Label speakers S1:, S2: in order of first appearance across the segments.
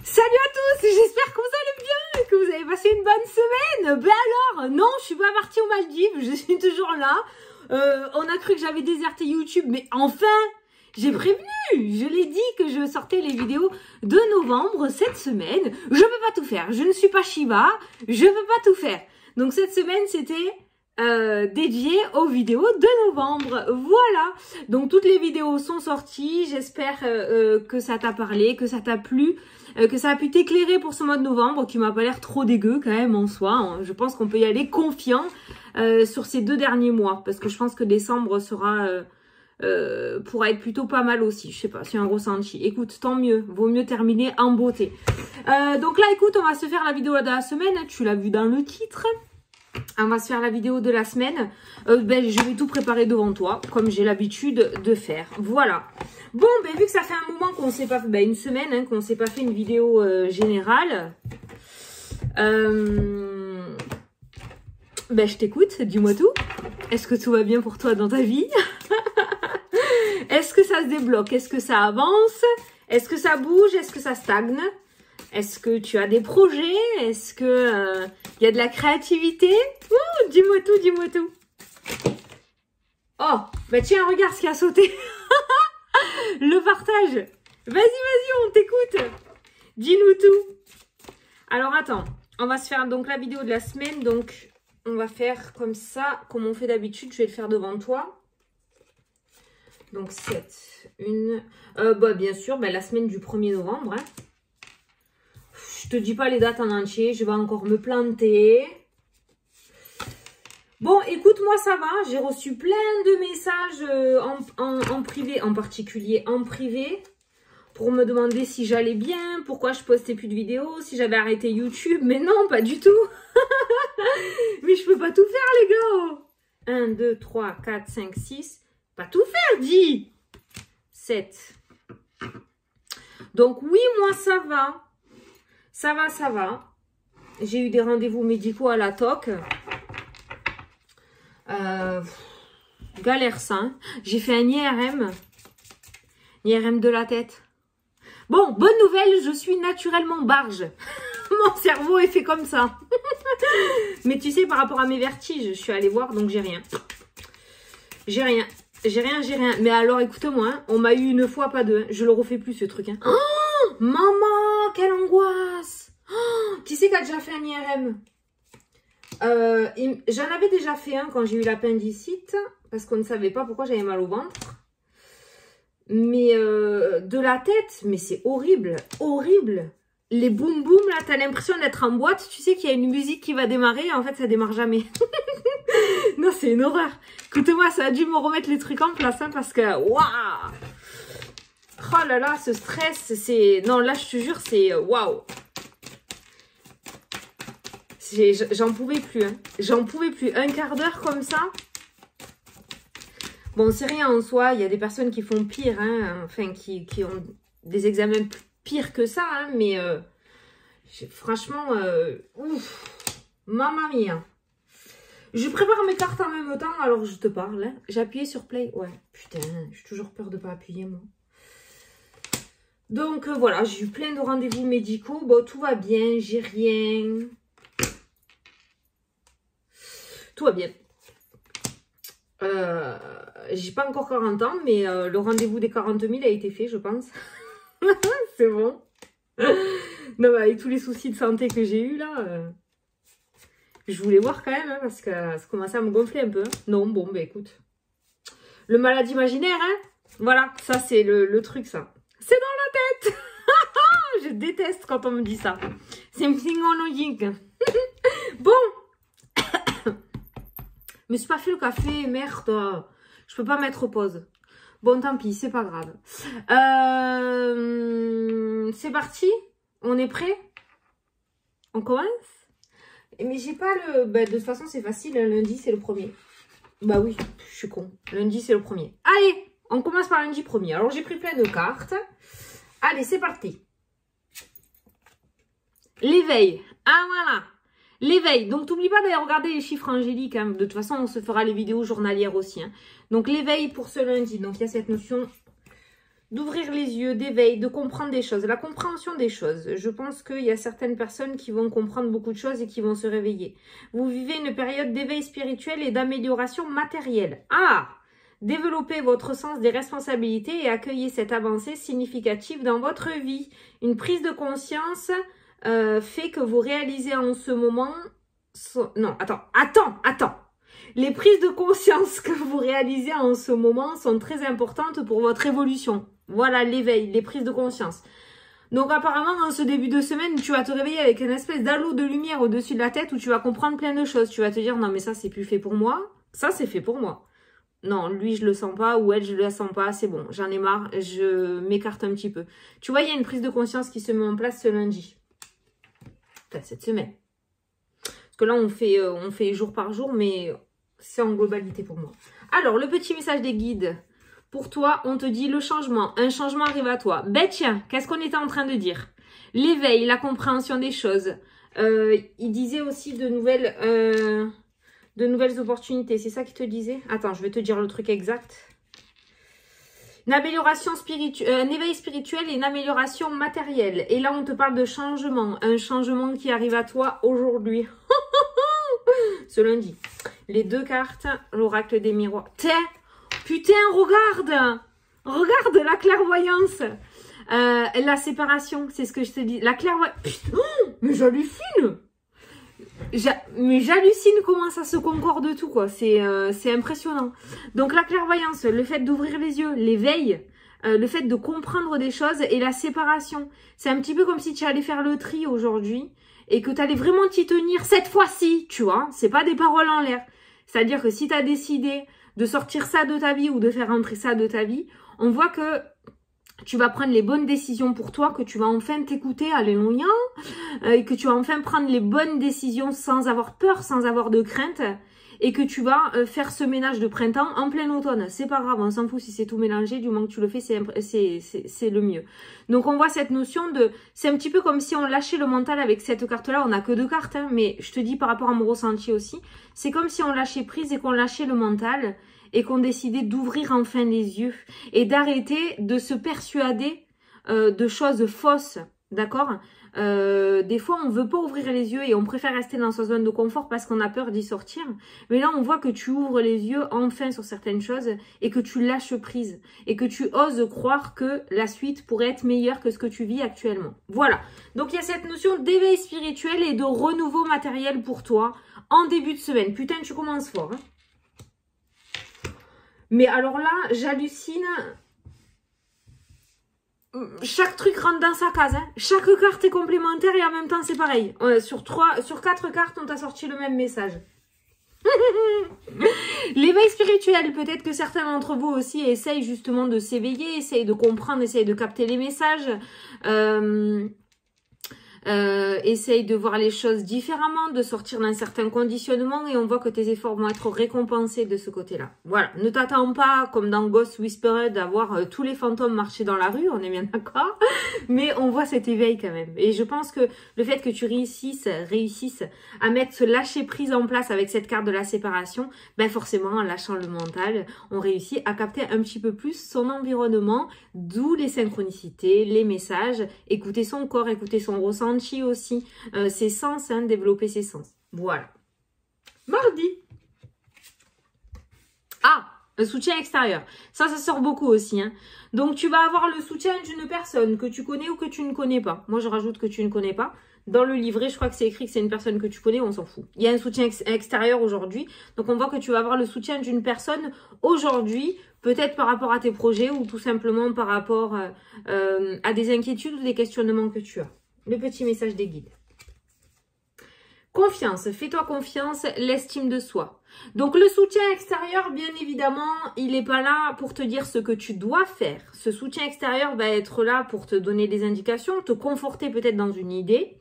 S1: Salut à tous, j'espère que vous allez bien, que vous avez passé une bonne semaine. Ben alors, non, je suis pas partie aux Maldives, je suis toujours là. On a cru que j'avais déserté YouTube, mais enfin, j'ai prévenu. Je l'ai dit que je sortais les vidéos de novembre cette semaine. Je peux pas tout faire, je ne suis pas Shiva, je peux pas tout faire. Donc cette semaine, c'était dédié aux vidéos de novembre. Voilà, donc toutes les vidéos sont sorties. J'espère que ça t'a parlé, que ça t'a plu, que ça a pu t'éclairer pour ce mois de novembre qui m'a pas l'air trop dégueu quand même en soi, hein. Je pense qu'on peut y aller confiant sur ces 2 derniers mois parce que je pense que décembre sera pourra être plutôt pas mal aussi. Je sais pas, c'est un ressenti. Écoute, tant mieux, vaut mieux terminer en beauté. Donc là, écoute, on va se faire la vidéo de la semaine. Tu l'as vu dans le titre. On va se faire la vidéo de la semaine. Ben, je vais tout préparer devant toi, comme j'ai l'habitude de faire. Voilà. Bon, ben, vu que ça fait un moment qu'on ne s'est pas fait, ben, une semaine, hein, qu'on ne s'est pas fait une vidéo générale. Ben, je t'écoute, dis-moi tout. Est-ce que tout va bien pour toi dans ta vie? Est-ce que ça se débloque? Est-ce que ça avance? Est-ce que ça bouge? Est-ce que ça stagne? Est-ce que tu as des projets? Est-ce que y a de la créativité? Oh, dis-moi tout, dis-moi tout. Oh, bah tiens, regarde ce qui a sauté. Le partage. Vas-y, vas-y, on t'écoute. Dis-nous tout. Alors, attends. On va se faire donc la vidéo de la semaine. Donc, on va faire comme ça, comme on fait d'habitude. Je vais le faire devant toi. Donc, 7. Bah, bien sûr, bah, la semaine du 1er novembre, hein. Je te dis pas les dates en entier, je vais encore me planter. Bon, écoute, moi ça va, j'ai reçu plein de messages en privé, en particulier en privé, pour me demander si j'allais bien, pourquoi je postais plus de vidéos, si j'avais arrêté YouTube, mais non, pas du tout. Mais je peux pas tout faire les gars. 1, 2, 3, 4, 5, 6, pas tout faire, dis 7. Donc oui, moi ça va. Ça va, ça va. J'ai eu des rendez-vous médicaux à la TOC. Galère ça. Hein. J'ai fait un IRM. IRM de la tête. Bon, bonne nouvelle, je suis naturellement barge. Mon cerveau est fait comme ça. Mais tu sais, par rapport à mes vertiges, je suis allée voir, donc j'ai rien. J'ai rien. J'ai rien, j'ai rien. Mais alors, écoute-moi, hein, on m'a eu une fois, pas deux. Hein. Je le refais plus, ce truc. Hein. Oh, maman, quelle angoisse. Oh, qui c'est qui a déjà fait un IRM? J'en avais déjà fait un quand j'ai eu l'appendicite, parce qu'on ne savait pas pourquoi j'avais mal au ventre. Mais de la tête, mais c'est horrible, horrible. Les boum boum, là, t'as l'impression d'être en boîte. Tu sais qu'il y a une musique qui va démarrer, et en fait, ça démarre jamais. Non, c'est une horreur. Écoute-moi, ça a dû me remettre les trucs en place, hein, parce que, waouh! Oh là là, ce stress, c'est... Non, là, je te jure, c'est... Waouh! J'en pouvais plus, hein. J'en pouvais plus. Un quart d'heure comme ça. Bon, c'est rien en soi. Il y a des personnes qui font pire, hein. Enfin, qui ont des examens pires que ça, hein. Mais franchement, ouf, mamma mia. Je prépare mes cartes en même temps, alors je te parle. Hein. J'ai appuyé sur play. Ouais, putain, j'ai toujours peur de ne pas appuyer, moi. Donc, voilà, j'ai eu plein de rendez-vous médicaux. Bon, tout va bien, j'ai rien. Tout va bien. J'ai pas encore 40 ans, mais le rendez-vous des 40 000 a été fait, je pense. C'est bon. Non, mais avec tous les soucis de santé que j'ai eu là, je voulais voir quand même, hein, parce que ça commençait à me gonfler un peu. Hein. Non, bon, bah écoute. Le malade imaginaire, hein. Voilà, ça c'est le truc, ça. C'est dans la tête. Je déteste quand on me dit ça. C'est psychologique. Bon. Mais c'est pas fait le café, merde. Je peux pas mettre pause. Bon, tant pis, c'est pas grave. C'est parti? On est prêt? On commence? Mais j'ai pas le... Bah, de toute façon, c'est facile. Lundi, c'est le 1er. Bah oui, je suis con. Lundi, c'est le 1er. Allez, on commence par lundi 1er. Alors, j'ai pris plein de cartes. Allez, c'est parti. L'éveil. Ah, voilà. L'éveil, donc t'oublies pas d'aller regarder les chiffres angéliques, hein. De toute façon on se fera les vidéos journalières aussi. Hein. Donc l'éveil pour ce lundi, donc il y a cette notion d'ouvrir les yeux, d'éveil, de comprendre des choses. La compréhension des choses. Je pense qu'il y a certaines personnes qui vont comprendre beaucoup de choses et qui vont se réveiller. Vous vivez une période d'éveil spirituel et d'amélioration matérielle. Ah! Développez votre sens des responsabilités et accueillez cette avancée significative dans votre vie. Une prise de conscience fait que vous réalisez en ce moment... Non, attends. Les prises de conscience que vous réalisez en ce moment sont très importantes pour votre évolution. Voilà l'éveil, les prises de conscience. Donc apparemment, en ce début de semaine, tu vas te réveiller avec une espèce d'halo de lumière au-dessus de la tête où tu vas comprendre plein de choses. Tu vas te dire, non mais ça c'est plus fait pour moi, ça c'est fait pour moi. Non, lui je le sens pas ou elle je la sens pas, c'est bon, j'en ai marre, je m'écarte un petit peu. Tu vois, il y a une prise de conscience qui se met en place ce lundi. Enfin, cette semaine. Parce que là on fait jour par jour, mais c'est en globalité pour moi. Alors, le petit message des guides. Pour toi, on te dit le changement. Un changement arrive à toi. Ben tiens, qu'est-ce qu'on était en train de dire? L'éveil, la compréhension des choses. Il disait aussi de nouvelles opportunités. C'est ça qu'il te disait? Attends, je vais te dire le truc exact. Une amélioration spirituelle, un éveil spirituel et une amélioration matérielle. Et là, on te parle de changement. Un changement qui arrive à toi aujourd'hui. Ce lundi. Les deux cartes, l'oracle des miroirs. Putain, regarde! Regarde la clairvoyance! La séparation, c'est ce que je te dis. La clairvoyance. Putain, mais j'hallucine! Mais j'hallucine comment ça se concorde tout, quoi. C'est impressionnant. Donc la clairvoyance, le fait d'ouvrir les yeux, l'éveil, le fait de comprendre des choses et la séparation. C'est un petit peu comme si tu allais faire le tri aujourd'hui et que tu allais vraiment t'y tenir cette fois-ci, tu vois. C'est pas des paroles en l'air. C'est-à-dire que si tu as décidé de sortir ça de ta vie ou de faire rentrer ça de ta vie, on voit que tu vas prendre les bonnes décisions pour toi, que tu vas enfin t'écouter, alléluia, et que tu vas enfin prendre les bonnes décisions sans avoir peur, sans avoir de crainte, et que tu vas faire ce ménage de printemps en plein automne. C'est pas grave, on s'en fout si c'est tout mélangé, du moment que tu le fais, c'est le mieux. Donc on voit cette notion de... C'est un petit peu comme si on lâchait le mental avec cette carte-là. On n'a que deux cartes, hein, mais je te dis par rapport à mon ressenti aussi, c'est comme si on lâchait prise et qu'on lâchait le mental et qu'on décidait d'ouvrir enfin les yeux et d'arrêter de se persuader de choses fausses, d'accord? Des fois, on veut pas ouvrir les yeux et on préfère rester dans sa zone de confort parce qu'on a peur d'y sortir. Mais là, on voit que tu ouvres les yeux enfin sur certaines choses et que tu lâches prise et que tu oses croire que la suite pourrait être meilleure que ce que tu vis actuellement. Voilà. Donc, il y a cette notion d'éveil spirituel et de renouveau matériel pour toi en début de semaine. Putain, tu commences fort, hein. Mais alors là, j'hallucine. Chaque truc rentre dans sa case. Hein. Chaque carte est complémentaire et en même temps, c'est pareil. Sur 4 cartes, on t'a sorti le même message. L'éveil spirituel, peut-être que certains d'entre vous aussi essayent justement de s'éveiller, essayent de comprendre, essayent de capter les messages. Essaye de voir les choses différemment, de sortir d'un certain conditionnement et on voit que tes efforts vont être récompensés de ce côté-là. Voilà, ne t'attends pas comme dans Ghost Whisperer d'avoir tous les fantômes marcher dans la rue, on est bien d'accord, mais on voit cet éveil quand même. Et je pense que le fait que tu réussisses à mettre ce lâcher prise en place avec cette carte de la séparation, ben forcément en lâchant le mental, on réussit à capter un petit peu plus son environnement, d'où les synchronicités, les messages, écouter son corps, écouter son ressenti aussi, ses sens, hein, développer ses sens. Voilà. Mardi. Ah, le soutien extérieur. Ça sort beaucoup aussi. Hein. Donc, tu vas avoir le soutien d'une personne que tu connais ou que tu ne connais pas. Moi, je rajoute que tu ne connais pas. Dans le livret, je crois que c'est écrit que c'est une personne que tu connais, on s'en fout. Il y a un soutien extérieur aujourd'hui. Donc, on voit que tu vas avoir le soutien d'une personne aujourd'hui, peut-être par rapport à tes projets ou tout simplement par rapport à des inquiétudes ou des questionnements que tu as. Le petit message des guides. Confiance, fais-toi confiance, l'estime de soi. Donc le soutien extérieur, bien évidemment, il n'est pas là pour te dire ce que tu dois faire. Ce soutien extérieur va être là pour te donner des indications, te conforter peut-être dans une idée.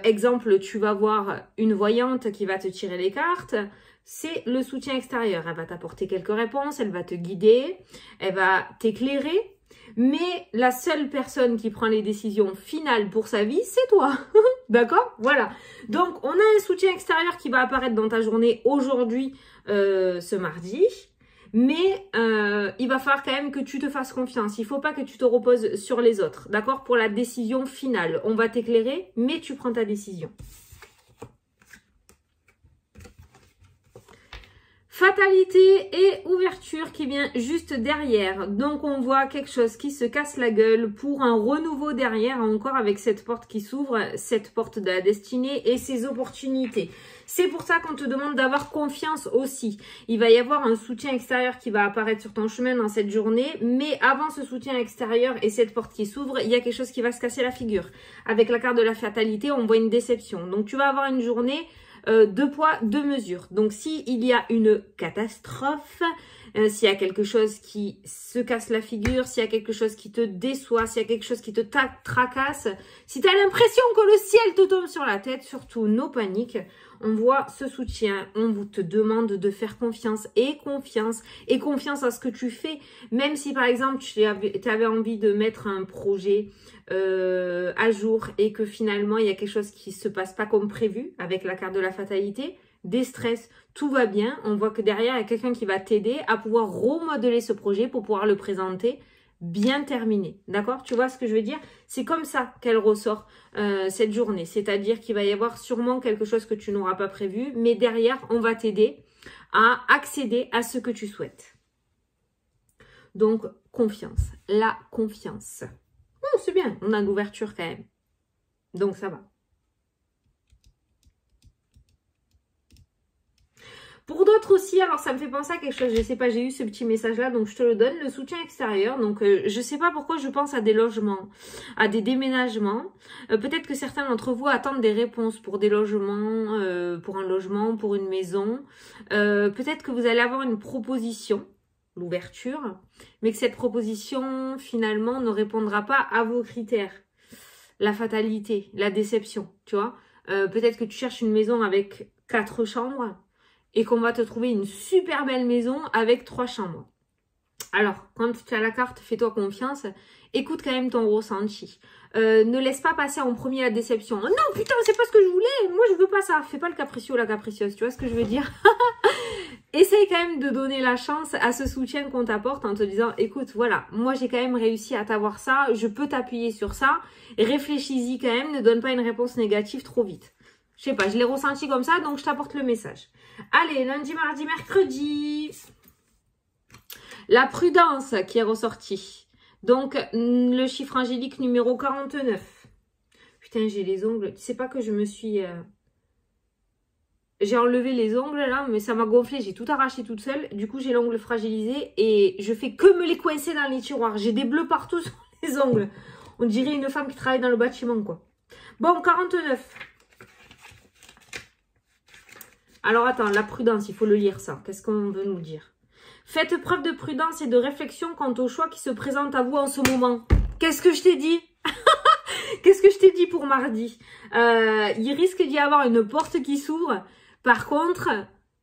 S1: Exemple, tu vas voir une voyante qui va te tirer les cartes. C'est le soutien extérieur. Elle va t'apporter quelques réponses, elle va te guider, elle va t'éclairer. Mais la seule personne qui prend les décisions finales pour sa vie, c'est toi. D'accord? Voilà. Donc, on a un soutien extérieur qui va apparaître dans ta journée aujourd'hui, ce mardi. Mais il va falloir quand même que tu te fasses confiance. Il ne faut pas que tu te reposes sur les autres. D'accord? Pour la décision finale. On va t'éclairer, mais tu prends ta décision. Fatalité et ouverture qui vient juste derrière. Donc on voit quelque chose qui se casse la gueule pour un renouveau derrière, encore avec cette porte qui s'ouvre, cette porte de la destinée et ses opportunités. C'est pour ça qu'on te demande d'avoir confiance aussi. Il va y avoir un soutien extérieur qui va apparaître sur ton chemin dans cette journée, mais avant ce soutien extérieur et cette porte qui s'ouvre, il y a quelque chose qui va se casser la figure. Avec la carte de la fatalité, on voit une déception. Donc tu vas avoir une journée deux poids, deux mesures. Donc, s'il y a une catastrophe, s'il y a quelque chose qui se casse la figure, s'il y a quelque chose qui te déçoit, s'il y a quelque chose qui te tracasse, si tu as l'impression que le ciel te tombe sur la tête, surtout no panique, on voit ce soutien, on vous te demande de faire confiance et confiance à ce que tu fais. Même si, par exemple, tu avais envie de mettre un projet à jour et que finalement il y a quelque chose qui se passe pas comme prévu avec la carte de la fatalité, des stress, tout va bien, on voit que derrière il y a quelqu'un qui va t'aider à pouvoir remodeler ce projet pour pouvoir le présenter bien terminé, d'accord? Tu vois ce que je veux dire? C'est comme ça qu'elle ressort cette journée, c'est-à-dire qu'il va y avoir sûrement quelque chose que tu n'auras pas prévu, mais derrière on va t'aider à accéder à ce que tu souhaites. Donc confiance, la confiance. Oh, c'est bien, on a de l'ouverture quand même. Donc, ça va. Pour d'autres aussi, alors ça me fait penser à quelque chose, je ne sais pas, j'ai eu ce petit message-là, donc je te le donne, le soutien extérieur. Donc, je ne sais pas pourquoi je pense à des logements, à des déménagements. Peut-être que certains d'entre vous attendent des réponses pour des logements, pour un logement, pour une maison. Peut-être que vous allez avoir une proposition, l'ouverture, mais que cette proposition finalement ne répondra pas à vos critères. La fatalité, la déception, tu vois. Peut-être que tu cherches une maison avec 4 chambres et qu'on va te trouver une super belle maison avec 3 chambres. Alors, quand tu as la carte, fais-toi confiance, écoute quand même ton ressenti. Ne laisse pas passer en premier la déception. Non, putain, c'est pas ce que je voulais, moi je veux pas ça. Fais pas le capricieux ou la capricieuse, tu vois ce que je veux dire? Essaye quand même de donner la chance à ce soutien qu'on t'apporte en te disant, écoute, voilà, moi j'ai quand même réussi à t'avoir ça, je peux t'appuyer sur ça, réfléchis-y quand même, ne donne pas une réponse négative trop vite. Je sais pas, je l'ai ressenti comme ça, donc je t'apporte le message. Allez, lundi, mardi, mercredi. La prudence qui est ressortie. Donc, le chiffre angélique numéro 49. Putain, j'ai les ongles. Tu sais pas que je me suis... J'ai enlevé les ongles là, mais ça m'a gonflé. J'ai tout arraché toute seule. Du coup, j'ai l'ongle fragilisé et je fais que me les coincer dans les tiroirs. J'ai des bleus partout sur les ongles. On dirait une femme qui travaille dans le bâtiment, quoi. Bon, 49. Alors, attends, la prudence, il faut le lire, ça. Qu'est-ce qu'on veut nous dire? Faites preuve de prudence et de réflexion quant au choix qui se présente à vous en ce moment. Qu'est-ce que je t'ai dit? Qu'est-ce que je t'ai dit pour mardi? Il risque d'y avoir une porte qui s'ouvre. Par contre,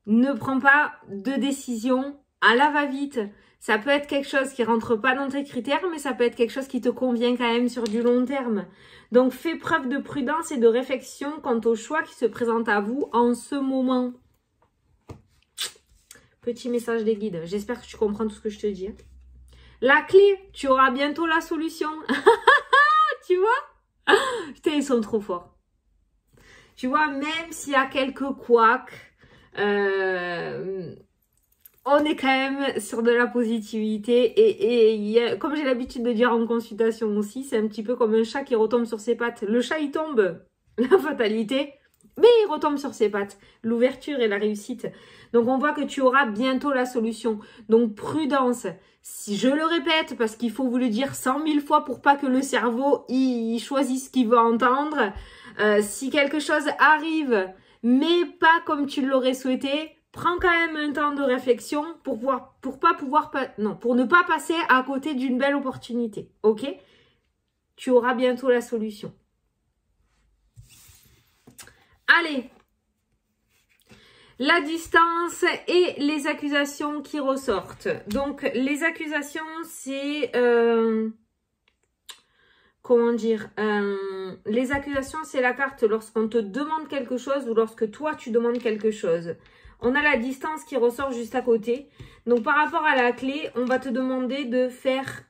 S1: ne prends pas de décision à la va-vite. Ça peut être quelque chose qui rentre pas dans tes critères, mais ça peut être quelque chose qui te convient quand même sur du long terme. Donc, fais preuve de prudence et de réflexion quant au choix qui se présente à vous en ce moment. Petit message des guides. J'espère que tu comprends tout ce que je te dis. La clé, tu auras bientôt la solution. Tu vois? Putain, ils sont trop forts. Tu vois, même s'il y a quelques couacs, on est quand même sur de la positivité. Et comme j'ai l'habitude de dire en consultation aussi, c'est un petit peu comme un chat qui retombe sur ses pattes. Le chat, il tombe, la fatalité, mais il retombe sur ses pattes. L'ouverture et la réussite. Donc, on voit que tu auras bientôt la solution. Donc, prudence. Si je le répète, parce qu'il faut vous le dire 100 000 fois pour pas que le cerveau, il choisisse ce qu'il veut entendre. Si quelque chose arrive, mais pas comme tu l'aurais souhaité, prends quand même un temps de réflexion pour ne pas passer à côté d'une belle opportunité. Ok? Tu auras bientôt la solution. Allez! La distance et les accusations qui ressortent. Donc, les accusations, c'est... comment dire, les accusations, c'est la carte lorsqu'on te demande quelque chose ou lorsque toi, tu demandes quelque chose. On a la distance qui ressort juste à côté. Donc, par rapport à la clé, on va te demander de faire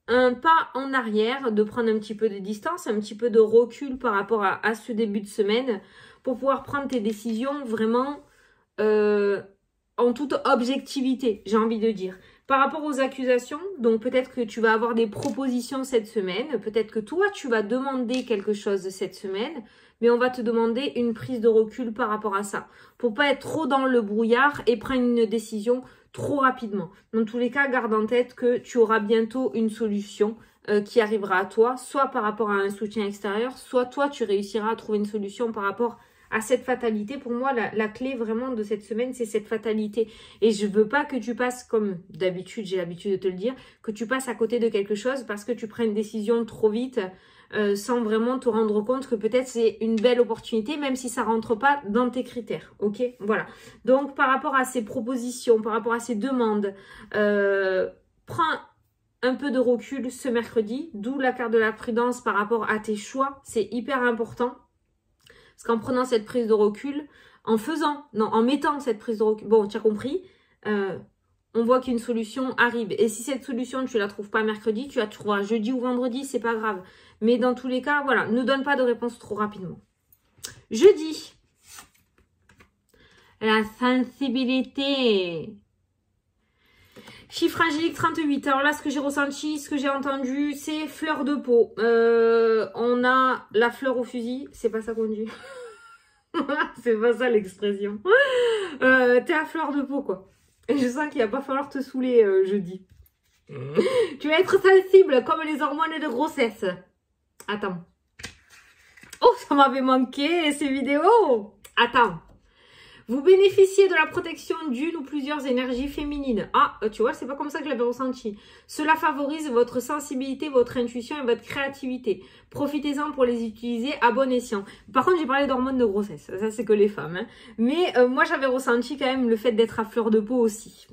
S1: un pas en arrière, de prendre un petit peu de distance, un petit peu de recul par rapport à ce début de semaine pour pouvoir prendre tes décisions vraiment en toute objectivité, j'ai envie de dire. Par rapport aux accusations, donc peut-être que tu vas avoir des propositions cette semaine, peut-être que toi tu vas demander quelque chose de cette semaine, mais on va te demander une prise de recul par rapport à ça, pour pas être trop dans le brouillard et prendre une décision trop rapidement. Dans tous les cas, garde en tête que tu auras bientôt une solution qui arrivera à toi, soit par rapport à un soutien extérieur, soit toi tu réussiras à trouver une solution par rapport à cette fatalité. Pour moi, la clé vraiment de cette semaine, c'est cette fatalité. Et je veux pas que tu passes, comme d'habitude, j'ai l'habitude de te le dire, que tu passes à côté de quelque chose parce que tu prends une décision trop vite sans vraiment te rendre compte que peut-être c'est une belle opportunité, même si ça rentre pas dans tes critères. Ok, voilà. Donc, par rapport à ces propositions, par rapport à ces demandes, prends un peu de recul ce mercredi, d'où la carte de la prudence par rapport à tes choix. C'est hyper important. Parce qu'en prenant cette prise de recul, en mettant cette prise de recul, bon, tu as compris, on voit qu'une solution arrive. Et si cette solution, tu la trouves pas mercredi, tu la trouveras jeudi ou vendredi, c'est pas grave. Mais dans tous les cas, voilà, ne donne pas de réponse trop rapidement. Jeudi, la sensibilité. Chiffre angélique 38. Alors là, ce que j'ai ressenti, ce que j'ai entendu, c'est fleur de peau. On a la fleur au fusil. C'est pas ça qu'on dit. C'est pas ça l'expression. T'es à fleur de peau, quoi. Et je sens qu'il va pas falloir te saouler jeudi. Tu vas être sensible comme les hormones de grossesse. Attends. Oh, ça m'avait manqué ces vidéos. Attends. Vous bénéficiez de la protection d'une ou plusieurs énergies féminines. Ah, tu vois, c'est pas comme ça que je l'avais ressenti. Cela favorise votre sensibilité, votre intuition et votre créativité. Profitez-en pour les utiliser à bon escient. Par contre, j'ai parlé d'hormones de grossesse. Ça, c'est que les femmes. Hein. Mais moi, j'avais ressenti quand même le fait d'être à fleur de peau aussi.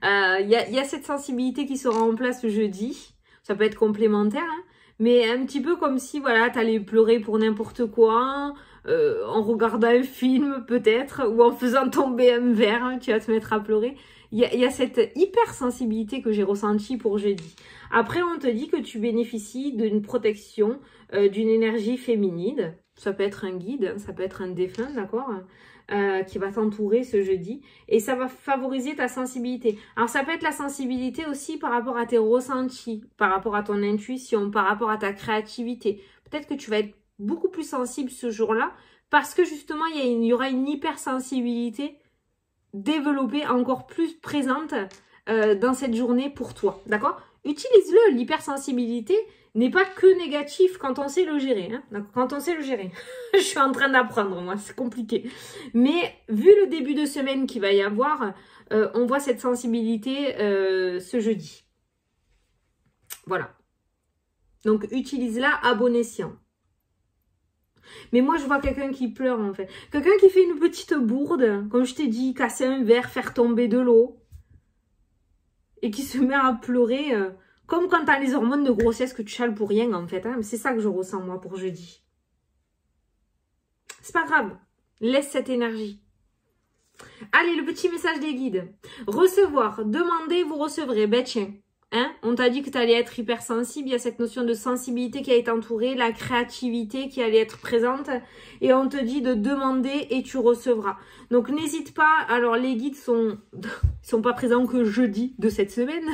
S1: Il y a cette sensibilité qui sera en place jeudi. Ça peut être complémentaire, hein. Mais un petit peu comme si, voilà, t'allais pleurer pour n'importe quoi, en regardant un film peut-être, ou en faisant tomber un verre, hein, tu vas te mettre à pleurer. Il y a cette hypersensibilité que j'ai ressentie pour jeudi. Après, on te dit que tu bénéficies d'une protection, d'une énergie féminine. Ça peut être un guide, ça peut être un défunt, d'accord, qui va t'entourer ce jeudi. Et ça va favoriser ta sensibilité. Alors, ça peut être la sensibilité aussi par rapport à tes ressentis, par rapport à ton intuition, par rapport à ta créativité. Peut-être que tu vas être beaucoup plus sensible ce jour-là parce que justement, il y aura une hypersensibilité développée, encore plus présente dans cette journée pour toi, d'accord? Utilise-le, l'hypersensibilité n'est pas que négatif quand on sait le gérer, hein, quand on sait le gérer. Je suis en train d'apprendre, moi, c'est compliqué. Mais vu le début de semaine qu'il va y avoir, on voit cette sensibilité ce jeudi. Voilà. Donc, utilise-la à bon escient. Mais moi, je vois quelqu'un qui pleure, en fait. Quelqu'un qui fait une petite bourde, comme je t'ai dit, casser un verre, faire tomber de l'eau. Et qui se met à pleurer, comme quand t'as les hormones de grossesse que tu chales pour rien, en fait. Hein. C'est ça que je ressens, moi, pour jeudi. C'est pas grave. Laisse cette énergie. Allez, le petit message des guides. Recevoir. Demandez, vous recevrez. Ben tiens. Hein, on t'a dit que tu allais être hypersensible, il y a cette notion de sensibilité qui allait t'entourer, la créativité qui allait être présente et on te dit de demander et tu recevras. Donc n'hésite pas, alors les guides sont pas présents que jeudi de cette semaine,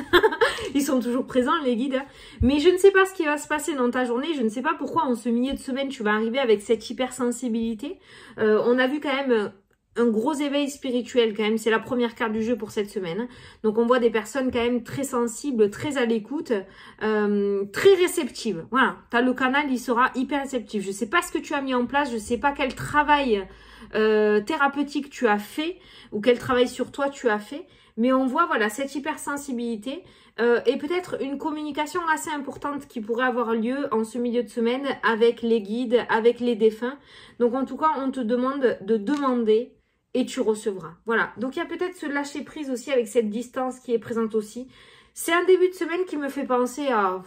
S1: ils sont toujours présents les guides, hein. Mais je ne sais pas ce qui va se passer dans ta journée, je ne sais pas pourquoi en ce milieu de semaine tu vas arriver avec cette hypersensibilité. On a vu quand même un gros éveil spirituel quand même, c'est la première carte du jeu pour cette semaine. Donc on voit des personnes quand même très sensibles, très à l'écoute, très réceptives. Voilà, t'as le canal, il sera hyper réceptif. Je sais pas ce que tu as mis en place, je sais pas quel travail thérapeutique tu as fait ou quel travail sur toi tu as fait, mais on voit voilà cette hypersensibilité et peut-être une communication assez importante qui pourrait avoir lieu en ce milieu de semaine avec les guides, avec les défunts. Donc en tout cas, on te demande de demander et tu recevras. Voilà. Donc, il y a peut-être ce lâcher prise aussi avec cette distance qui est présente aussi. C'est un début de semaine qui me fait penser à...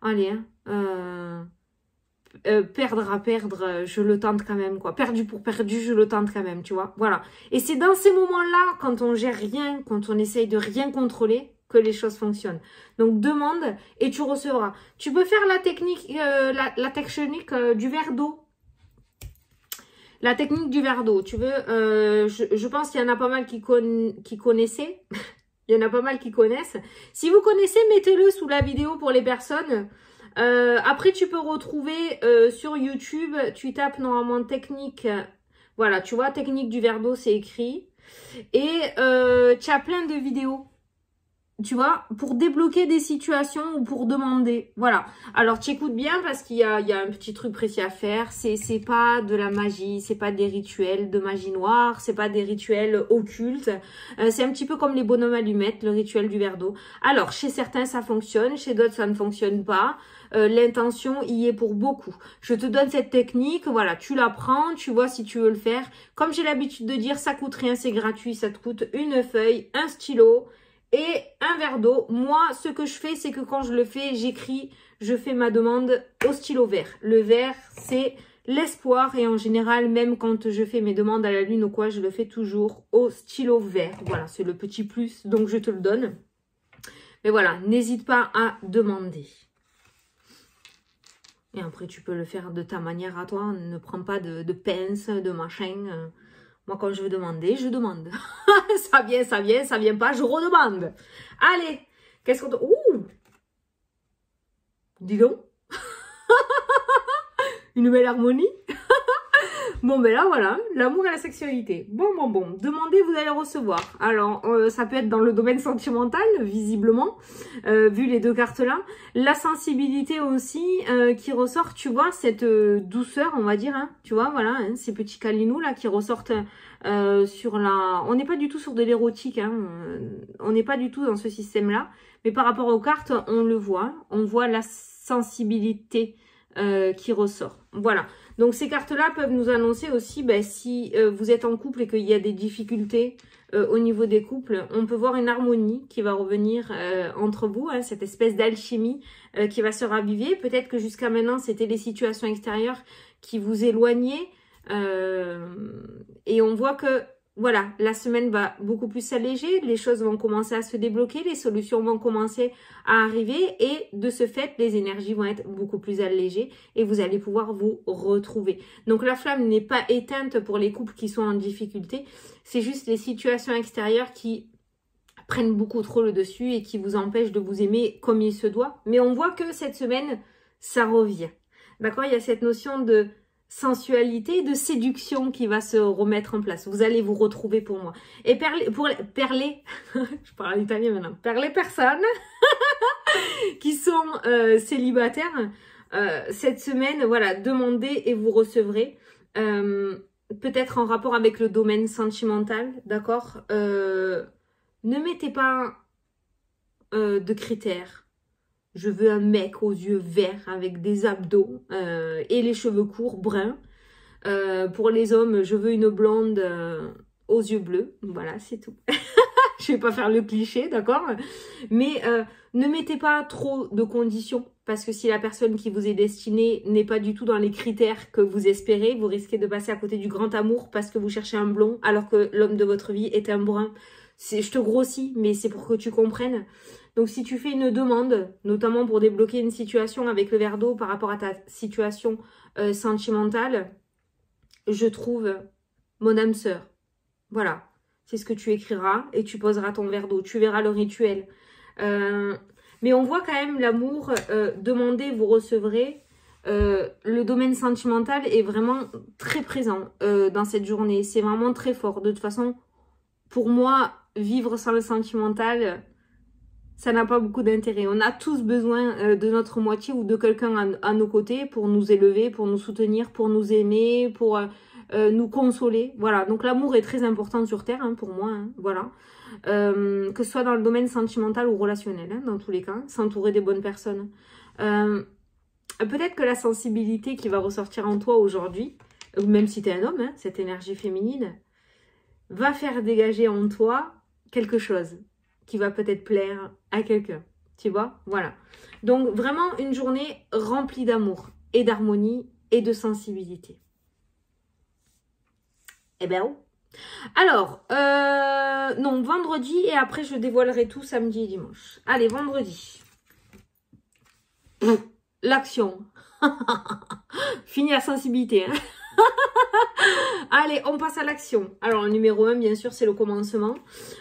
S1: allez, hein, perdre à perdre, je le tente quand même, quoi. Perdu pour perdu, je le tente quand même, tu vois. Voilà. Et c'est dans ces moments-là, quand on gère rien, quand on essaye de rien contrôler, que les choses fonctionnent. Donc, demande et tu recevras. Tu peux faire la technique, la technique du verre d'eau. La technique du verre d'eau. Tu veux, je pense qu'il y en a pas mal qui connaissaient. Il y en a pas mal qui connaissent. Si vous connaissez, mettez-le sous la vidéo pour les personnes. Après, tu peux retrouver sur YouTube, tu tapes normalement technique, voilà, tu vois, technique du verre d'eau, c'est écrit. Et tu as plein de vidéos, tu vois, pour débloquer des situations ou pour demander. Voilà. Alors, tu écoutes bien parce qu'il y a un petit truc précis à faire. C'est pas de la magie, c'est pas des rituels de magie noire, c'est pas des rituels occultes. C'est un petit peu comme les bonhommes allumettes, le rituel du verre d'eau. Alors, chez certains, ça fonctionne, chez d'autres, ça ne fonctionne pas. L'intention y est pour beaucoup. Je te donne cette technique, voilà, tu la prends, tu vois si tu veux le faire. Comme j'ai l'habitude de dire, ça coûte rien, c'est gratuit, ça te coûte une feuille, un stylo et un verre d'eau. Moi, ce que je fais, c'est que quand je le fais, j'écris, je fais ma demande au stylo vert. Le vert, c'est l'espoir et en général, même quand je fais mes demandes à la lune ou quoi, je le fais toujours au stylo vert. Voilà, c'est le petit plus, donc je te le donne. Mais voilà, n'hésite pas à demander. Et après, tu peux le faire de ta manière à toi. Ne prends pas de pince, de machin. Moi, quand je veux demander, je demande. Ça vient pas, je redemande. Allez, qu'est-ce qu'on... Ouh! Dis donc. Une belle harmonie. Bon, ben là, voilà, l'amour et la sexualité. Bon. Demandez, vous allez recevoir. Alors, ça peut être dans le domaine sentimental, visiblement, vu les deux cartes-là. La sensibilité aussi qui ressort, tu vois, cette douceur, on va dire, hein, tu vois, voilà, hein, ces petits câlinous là qui ressortent sur la... On n'est pas du tout sur de l'érotique, hein, on n'est pas du tout dans ce système-là. Mais par rapport aux cartes, on le voit, on voit la sensibilité qui ressort. Voilà. Donc, ces cartes-là peuvent nous annoncer aussi, ben, si vous êtes en couple et qu'il y a des difficultés au niveau des couples, on peut voir une harmonie qui va revenir entre vous, hein, cette espèce d'alchimie qui va se raviver. Peut-être que jusqu'à maintenant, c'était les situations extérieures qui vous éloignaient. Et on voit que, voilà, la semaine va beaucoup plus s'alléger, les choses vont commencer à se débloquer, les solutions vont commencer à arriver et de ce fait, les énergies vont être beaucoup plus allégées et vous allez pouvoir vous retrouver. Donc la flamme n'est pas éteinte pour les couples qui sont en difficulté, c'est juste les situations extérieures qui prennent beaucoup trop le dessus et qui vous empêchent de vous aimer comme il se doit. Mais on voit que cette semaine, ça revient. D'accord? Il y a cette notion de sensualité, de séduction qui va se remettre en place. Vous allez vous retrouver pour moi. Et pour les je parle en italien maintenant, pour les personnes qui sont célibataires, cette semaine, voilà, demandez et vous recevrez. Peut-être en rapport avec le domaine sentimental, d'accord? Ne mettez pas de critères. Je veux un mec aux yeux verts avec des abdos et les cheveux courts bruns. Pour les hommes, je veux une blonde aux yeux bleus. Voilà, c'est tout. Je vais pas faire le cliché, d'accord? Mais ne mettez pas trop de conditions. Parce que si la personne qui vous est destinée n'est pas du tout dans les critères que vous espérez, vous risquez de passer à côté du grand amour parce que vous cherchez un blond alors que l'homme de votre vie est un brun. Je te grossis, mais c'est pour que tu comprennes. Donc, si tu fais une demande, notamment pour débloquer une situation avec le verre d'eau par rapport à ta situation sentimentale, je trouve mon âme sœur. Voilà, c'est ce que tu écriras et tu poseras ton verre d'eau. Tu verras le rituel. Mais on voit quand même l'amour, demandez, vous recevrez. Le domaine sentimental est vraiment très présent dans cette journée. C'est vraiment très fort. De toute façon, pour moi, vivre sans le sentimental... ça n'a pas beaucoup d'intérêt. On a tous besoin de notre moitié ou de quelqu'un à nos côtés pour nous élever, pour nous soutenir, pour nous aimer, pour nous consoler. Voilà, donc l'amour est très important sur Terre, hein, pour moi. Hein, voilà, que ce soit dans le domaine sentimental ou relationnel, hein, dans tous les cas, s'entourer des bonnes personnes. Peut-être que la sensibilité qui va ressortir en toi aujourd'hui, même si tu es un homme, hein, cette énergie féminine, va faire dégager en toi quelque chose qui va peut-être plaire à quelqu'un, tu vois, voilà. Donc, vraiment une journée remplie d'amour. et d'harmonie et de sensibilité. Eh ben oh. Alors, non, vendredi et après je dévoilerai tout samedi et dimanche. Allez, vendredi. L'action. Fini la sensibilité. Hein. Allez, on passe à l'action. Alors, le numéro 1, bien sûr, c'est le commencement.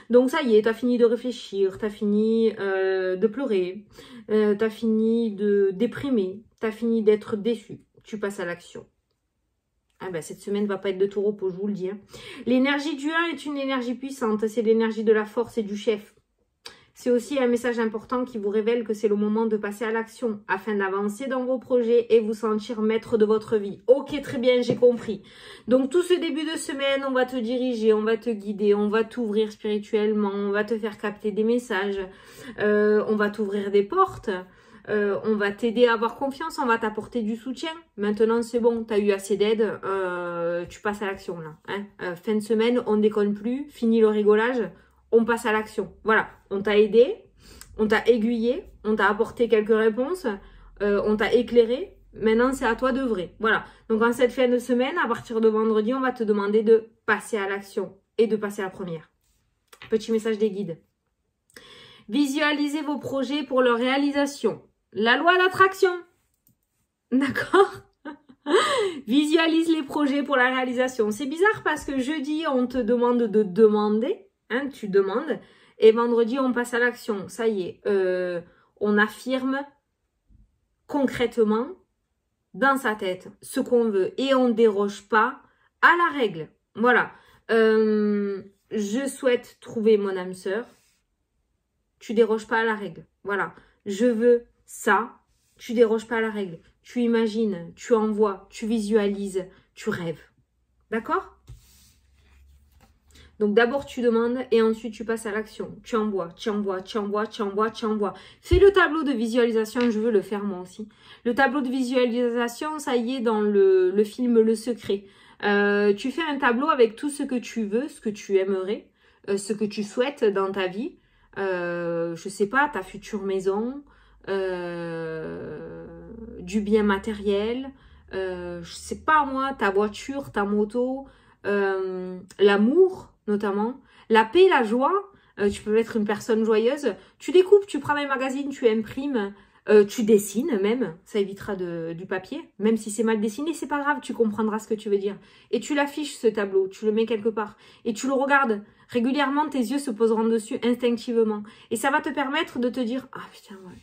S1: Donc, ça y est, tu as fini de réfléchir, tu as fini de pleurer, tu as fini de déprimer, tu as fini d'être déçu. Tu passes à l'action. Ah ben, cette semaine ne va pas être de tout repos, je vous le dis. Hein. L'énergie du 1 est une énergie puissante. C'est l'énergie de la force et du chef. C'est aussi un message important qui vous révèle que c'est le moment de passer à l'action afin d'avancer dans vos projets et vous sentir maître de votre vie. Ok, très bien, j'ai compris. Donc, tout ce début de semaine, on va te diriger, on va te guider, on va t'ouvrir spirituellement, on va te faire capter des messages, on va t'ouvrir des portes, on va t'aider à avoir confiance, on va t'apporter du soutien. Maintenant, c'est bon, tu as eu assez d'aide, tu passes à l'action là. Hein. Fin de semaine, on déconne plus, fini le rigolage. On passe à l'action. Voilà, on t'a aidé, on t'a aiguillé, on t'a apporté quelques réponses, on t'a éclairé. Maintenant, c'est à toi de vrai. Voilà. Donc, en cette fin de semaine, à partir de vendredi, on va te demander de passer à l'action et de passer à la première. Petit message des guides. Visualisez vos projets pour leur réalisation. La loi d'attraction. D'accord? Visualise les projets pour la réalisation. C'est bizarre parce que jeudi, on te demande de demander. Hein, tu demandes et vendredi on passe à l'action. Ça y est, on affirme concrètement dans sa tête ce qu'on veut et on ne déroge pas à la règle. Voilà, je souhaite trouver mon âme sœur. Tu déroges pas à la règle. Voilà, je veux ça. Tu déroges pas à la règle. Tu imagines, tu envoies, tu visualises, tu rêves. D'accord ? Donc d'abord tu demandes et ensuite tu passes à l'action. Tu envoies, tu envoies, tu envoies, tu envoies, tu envoies. Fais le tableau de visualisation, je veux le faire moi aussi. Le tableau de visualisation, ça y est dans le film Le Secret. Tu fais un tableau avec tout ce que tu veux, ce que tu aimerais, ce que tu souhaites dans ta vie. Je sais pas, ta future maison, du bien matériel, je sais pas moi, ta voiture, ta moto, l'amour notamment, la paix, la joie, tu peux être une personne joyeuse, tu découpes, tu prends un magazine, tu imprimes, tu dessines même, ça évitera du papier, même si c'est mal dessiné, c'est pas grave, tu comprendras ce que tu veux dire. Et tu l'affiches ce tableau, tu le mets quelque part, et tu le regardes, régulièrement tes yeux se poseront dessus instinctivement, et ça va te permettre de te dire, ah putain ouais,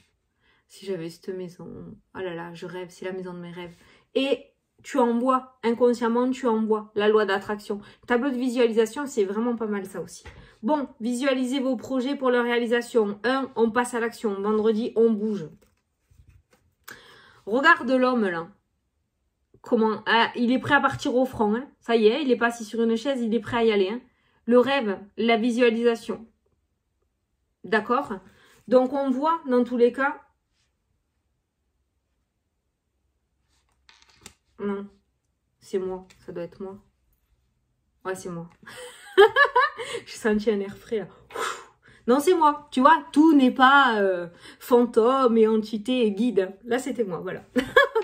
S1: si j'avais cette maison, oh là là, je rêve, c'est la maison de mes rêves. Et tu envoies, inconsciemment, tu envoies la loi d'attraction. Tableau de visualisation, c'est vraiment pas mal ça aussi. Bon, visualisez vos projets pour leur réalisation. 1, on passe à l'action. Vendredi, on bouge. Regarde l'homme là. Comment il est prêt à partir au front. Hein. Ça y est, il est pas assis sur une chaise, il est prêt à y aller. Hein. Le rêve, la visualisation. D'accord? Donc, on voit dans tous les cas... Non, c'est moi, ça doit être moi. Ouais, c'est moi. J'ai senti un air frais là. Non, c'est moi, tu vois, tout n'est pas fantôme et entité et guide. Là, c'était moi, voilà.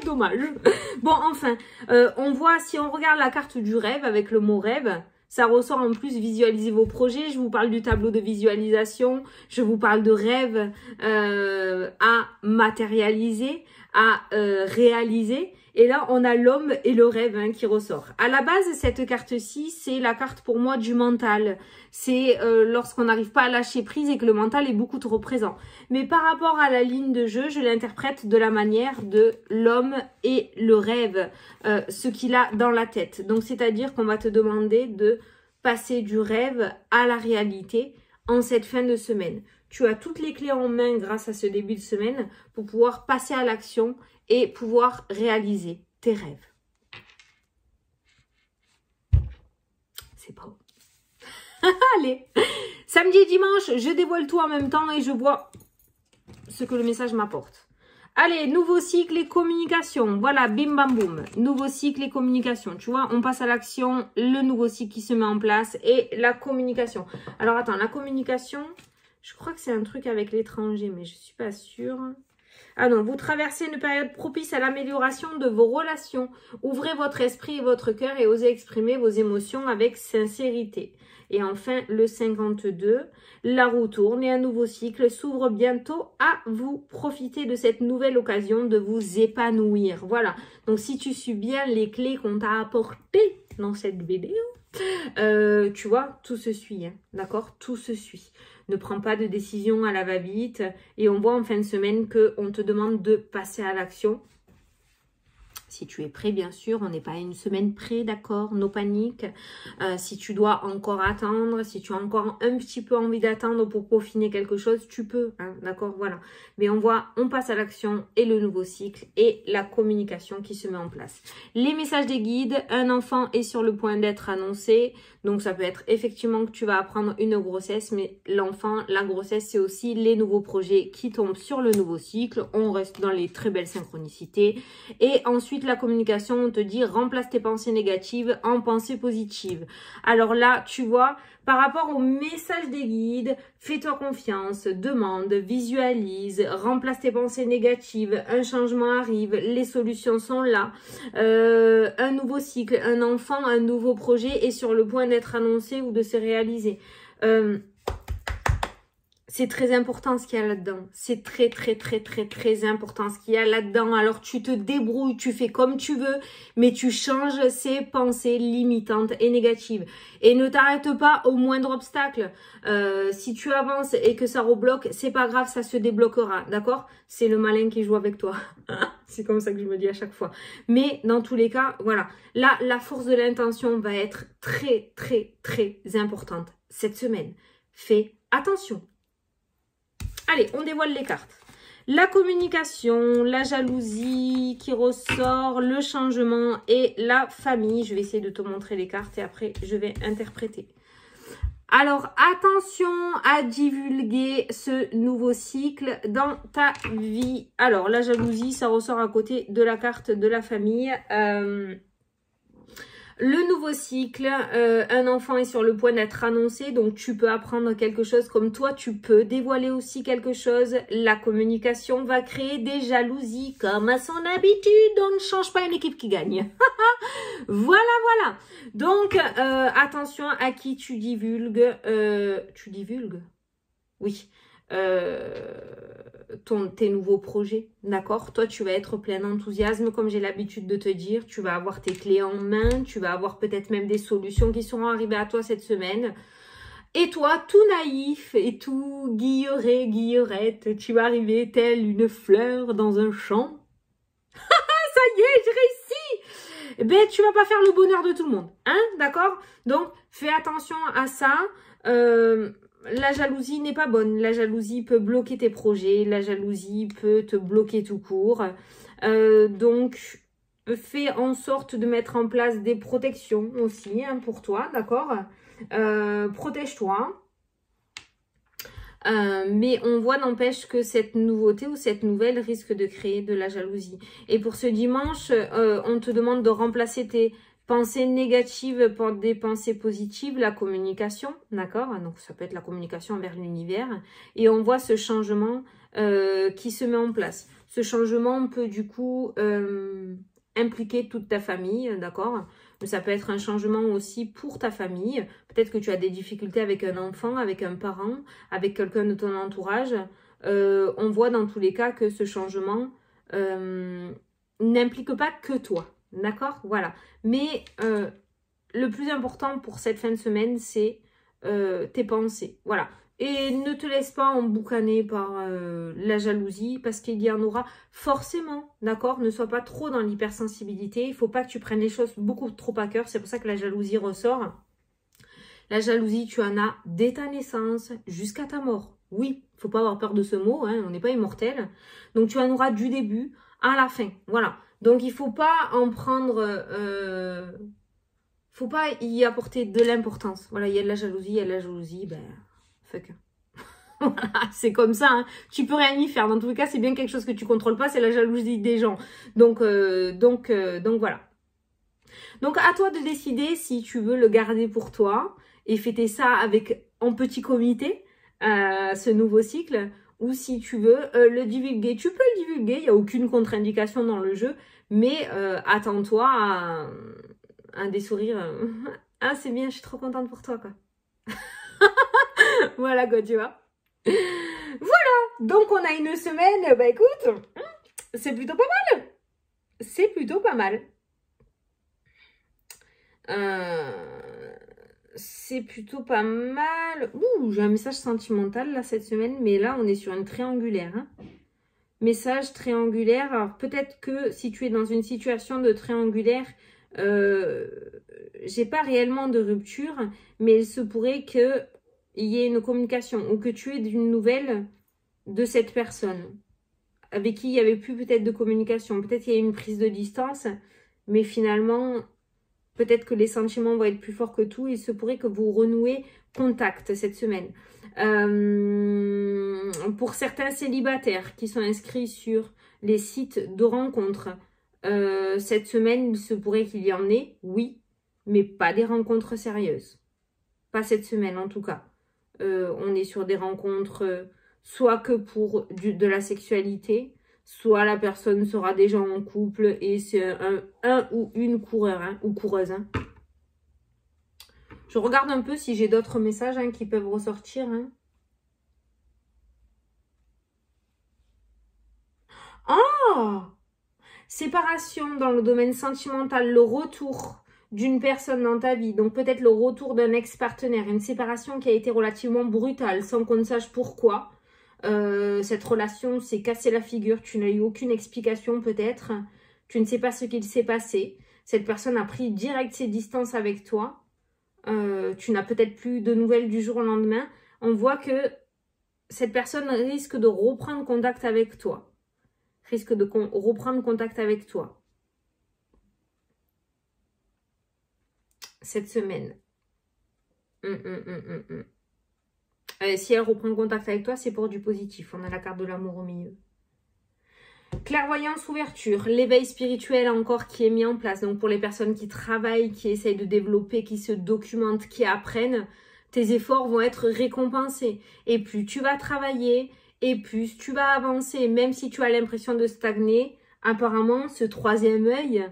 S1: Dommage. Bon, enfin, on voit, si on regarde la carte du rêve avec le mot rêve, ça ressort en plus visualiser vos projets. Je vous parle du tableau de visualisation, je vous parle de rêve à matérialiser, à réaliser. Et là, on a l'homme et le rêve hein, qui ressort. À la base, cette carte-ci, c'est la carte pour moi du mental. C'est lorsqu'on n'arrive pas à lâcher prise et que le mental est beaucoup trop présent. Mais par rapport à la ligne de jeu, je l'interprète de la manière de l'homme et le rêve, ce qu'il a dans la tête. Donc, c'est-à-dire qu'on va te demander de passer du rêve à la réalité en cette fin de semaine. Tu as toutes les clés en main grâce à ce début de semaine pour pouvoir passer à l'action et pouvoir réaliser tes rêves. C'est pas haut. Allez, samedi et dimanche, je dévoile tout en même temps et je vois ce que le message m'apporte. Allez, nouveau cycle et communication. Voilà, bim bam boum. Nouveau cycle et communication. Tu vois, on passe à l'action, le nouveau cycle qui se met en place et la communication. Alors attends, la communication, je crois que c'est un truc avec l'étranger, mais je suis pas sûre. Ah non, vous traversez une période propice à l'amélioration de vos relations. Ouvrez votre esprit et votre cœur et osez exprimer vos émotions avec sincérité. Et enfin, le 52, la roue tourne et un nouveau cycle s'ouvre bientôt à vous. Profitez de cette nouvelle occasion de vous épanouir. Voilà. Donc, si tu suis bien les clés qu'on t'a apportées dans cette vidéo, tu vois, tout se suit. Hein, d'accord? Tout se suit. Ne prends pas de décision à la va-vite. Et on voit en fin de semaine qu'on te demande de passer à l'action. Si tu es prêt, bien sûr, on n'est pas à une semaine près, d'accord, no panique. Si tu dois encore attendre, si tu as encore un petit peu envie d'attendre pour peaufiner quelque chose, tu peux, hein, d'accord, voilà. Mais on voit, on passe à l'action et le nouveau cycle et la communication qui se met en place. Les messages des guides, un enfant est sur le point d'être annoncé. Donc, ça peut être effectivement que tu vas apprendre une grossesse, mais l'enfant, la grossesse, c'est aussi les nouveaux projets qui tombent sur le nouveau cycle. On reste dans les très belles synchronicités. Et ensuite, la communication, on te dit remplace tes pensées négatives en pensées positives. Alors là, tu vois, par rapport au message des guides, fais-toi confiance, demande, visualise, remplace tes pensées négatives, un changement arrive, les solutions sont là, un nouveau cycle, un enfant, un nouveau projet est sur le point d'être annoncé ou de se réaliser. C'est très important ce qu'il y a là-dedans. C'est très, très, très, très, très important ce qu'il y a là-dedans. Alors, tu te débrouilles, tu fais comme tu veux, mais tu changes ces pensées limitantes et négatives. Et ne t'arrête pas au moindre obstacle. Si tu avances et que ça rebloque, c'est pas grave, ça se débloquera, d'accord? C'est le malin qui joue avec toi. C'est comme ça que je me dis à chaque fois. Mais dans tous les cas, voilà. Là, la force de l'intention va être très, très, très importante cette semaine. Fais attention. Allez, on dévoile les cartes. La communication, la jalousie qui ressort, le changement et la famille. Je vais essayer de te montrer les cartes et après, je vais interpréter. Alors, attention à divulguer ce nouveau cycle dans ta vie. Alors, la jalousie, ça ressort à côté de la carte de la famille. Le nouveau cycle, un enfant est sur le point d'être annoncé, donc tu peux apprendre quelque chose comme toi, tu peux dévoiler aussi quelque chose. La communication va créer des jalousies, comme à son habitude, on ne change pas une équipe qui gagne. Voilà, voilà. Donc, attention à qui tu divulgues. Tu divulgues? Oui. Tes nouveaux projets, d'accord? Toi, tu vas être plein d'enthousiasme, comme j'ai l'habitude de te dire. Tu vas avoir tes clés en main, tu vas avoir peut-être même des solutions qui seront arrivées à toi cette semaine. Et toi, tout naïf et tout guilleret, guillerette, tu vas arriver telle une fleur dans un champ. Ça y est, j'ai réussi! Eh ben, tu vas pas faire le bonheur de tout le monde, hein? D'accord? Donc, fais attention à ça. La jalousie n'est pas bonne. La jalousie peut bloquer tes projets. La jalousie peut te bloquer tout court. Donc, fais en sorte de mettre en place des protections aussi, hein, pour toi, d'accord? Protège-toi. Mais on voit, n'empêche, que cette nouveauté ou cette nouvelle risque de créer de la jalousie. Et pour ce dimanche, on te demande de remplacer tes pensées négatives par des pensées positives, la communication, d'accord? Donc, ça peut être la communication envers l'univers. Et on voit ce changement qui se met en place. Ce changement peut du coup impliquer toute ta famille, d'accord? Mais ça peut être un changement aussi pour ta famille. Peut-être que tu as des difficultés avec un enfant, avec un parent, avec quelqu'un de ton entourage. On voit dans tous les cas que ce changement n'implique pas que toi. D'accord? Voilà. Mais le plus important pour cette fin de semaine, c'est tes pensées. Voilà. Et ne te laisse pas emboucaner par la jalousie, parce qu'il y en aura forcément, d'accord? Ne sois pas trop dans l'hypersensibilité. Il ne faut pas que tu prennes les choses beaucoup trop à cœur. C'est pour ça que la jalousie ressort. La jalousie, tu en as dès ta naissance jusqu'à ta mort. Oui, il ne faut pas avoir peur de ce mot, hein, on n'est pas immortel. Donc, tu en auras du début à la fin. Voilà. Donc, il ne faut pas en prendre... faut pas y apporter de l'importance. Voilà, il y a de la jalousie, ben... fuck. Voilà, c'est comme ça, hein. Tu peux rien y faire. Dans tous les cas, c'est bien quelque chose que tu contrôles pas, c'est la jalousie des gens. Donc voilà. Donc, à toi de décider si tu veux le garder pour toi et fêter ça avec en petit comité, ce nouveau cycle, ou si tu veux le divulguer, tu peux le divulguer, il n'y a aucune contre-indication dans le jeu, mais attends-toi à des sourires. Ah, c'est bien, je suis trop contente pour toi, quoi. Voilà, quoi, tu vois. Voilà, donc on a une semaine, bah écoute, c'est plutôt pas mal. C'est plutôt pas mal. C'est plutôt pas mal. Ouh, j'ai un message sentimental là cette semaine, mais là on est sur une triangulaire. Hein. Message triangulaire. Alors peut-être que si tu es dans une situation de triangulaire, j'ai pas réellement de rupture, mais il se pourrait que il y ait une communication ou que tu aies une nouvelle de cette personne avec qui il n'y avait plus peut-être de communication. Peut-être qu'il y a une prise de distance, mais finalement, peut-être que les sentiments vont être plus forts que tout. Il se pourrait que vous renouez contact cette semaine. Pour certains célibataires qui sont inscrits sur les sites de rencontres, cette semaine, il se pourrait qu'il y en ait, oui, mais pas des rencontres sérieuses. Pas cette semaine en tout cas. On est sur des rencontres soit que pour de la sexualité, soit la personne sera déjà en couple et c'est un ou une coureur hein, ou coureuse. Hein. Je regarde un peu si j'ai d'autres messages hein, qui peuvent ressortir. Hein. Oh! Séparation dans le domaine sentimental, le retour d'une personne dans ta vie, donc peut-être le retour d'un ex-partenaire, une séparation qui a été relativement brutale, sans qu'on ne sache pourquoi. Cette relation s'est cassée la figure, tu n'as eu aucune explication peut-être, tu ne sais pas ce qu'il s'est passé, cette personne a pris direct ses distances avec toi, tu n'as peut-être plus de nouvelles du jour au lendemain, on voit que cette personne risque de reprendre contact avec toi, reprendre contact avec toi cette semaine. Si elle reprend contact avec toi, c'est pour du positif. On a la carte de l'amour au milieu. Clairvoyance, ouverture, l'éveil spirituel encore qui est mis en place. Donc pour les personnes qui travaillent, qui essayent de développer, qui se documentent, qui apprennent, tes efforts vont être récompensés. Et plus tu vas travailler, et plus tu vas avancer. Même si tu as l'impression de stagner, apparemment ce troisième œil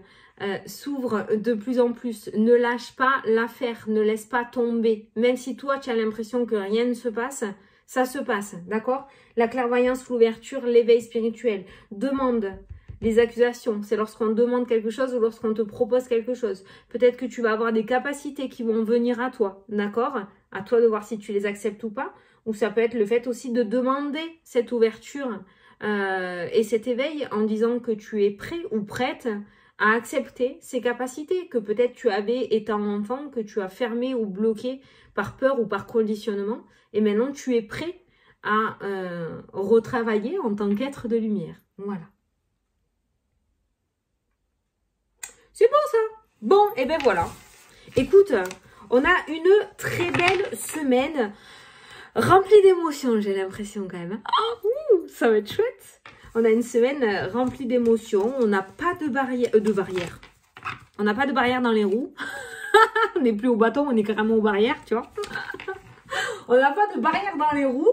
S1: s'ouvre de plus en plus. Ne lâche pas l'affaire, ne laisse pas tomber. Même si toi, tu as l'impression que rien ne se passe, ça se passe, d'accord? La clairvoyance, l'ouverture, l'éveil spirituel. Demande les accusations. C'est lorsqu'on demande quelque chose ou lorsqu'on te propose quelque chose. Peut-être que tu vas avoir des capacités qui vont venir à toi, d'accord? À toi de voir si tu les acceptes ou pas. Ou ça peut être le fait aussi de demander cette ouverture et cet éveil en disant que tu es prêt ou prête à accepter ces capacités que peut-être tu avais étant enfant, que tu as fermé ou bloqué par peur ou par conditionnement. Et maintenant, tu es prêt à retravailler en tant qu'être de lumière. Voilà. C'est bon ça. Bon, et ben voilà. Écoute, on a une très belle semaine remplie d'émotions, j'ai l'impression quand même. Oh, ça va être chouette. On a une semaine remplie d'émotions. On n'a pas de barrière. On n'a pas de barrière dans les roues. On n'est plus au bâton, on est carrément aux barrières, tu vois. On n'a pas de barrière dans les roues.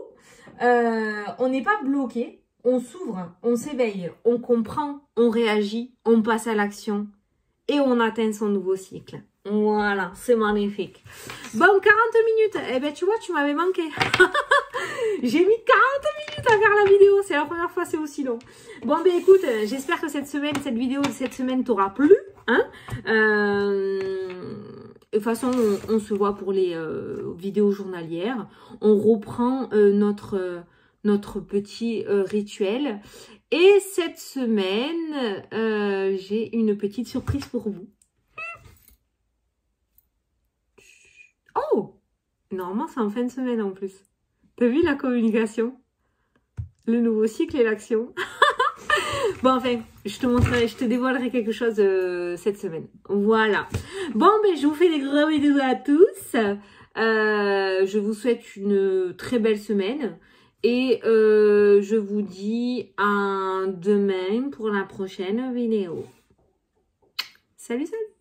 S1: On n'est pas bloqué. On s'ouvre, on s'éveille, on comprend, on réagit, on passe à l'action et on atteint son nouveau cycle. Voilà, c'est magnifique. Bon, 40 minutes. Eh ben, tu vois, tu m'avais manqué. J'ai mis 40 minutes à faire la vidéo. C'est la première fois, c'est aussi long. Bon, ben écoute, j'espère que cette vidéo de cette semaine t'aura plu. Hein de toute façon, on se voit pour les vidéos journalières. On reprend notre petit rituel. Et cette semaine, j'ai une petite surprise pour vous. Oh! Normalement, c'est en fin de semaine en plus. T'as vu la communication? Le nouveau cycle et l'action. Bon, enfin, je te dévoilerai quelque chose cette semaine. Voilà. Bon, ben, je vous fais des gros bisous à tous. Je vous souhaite une très belle semaine. Et je vous dis à demain pour la prochaine vidéo. Salut, salut!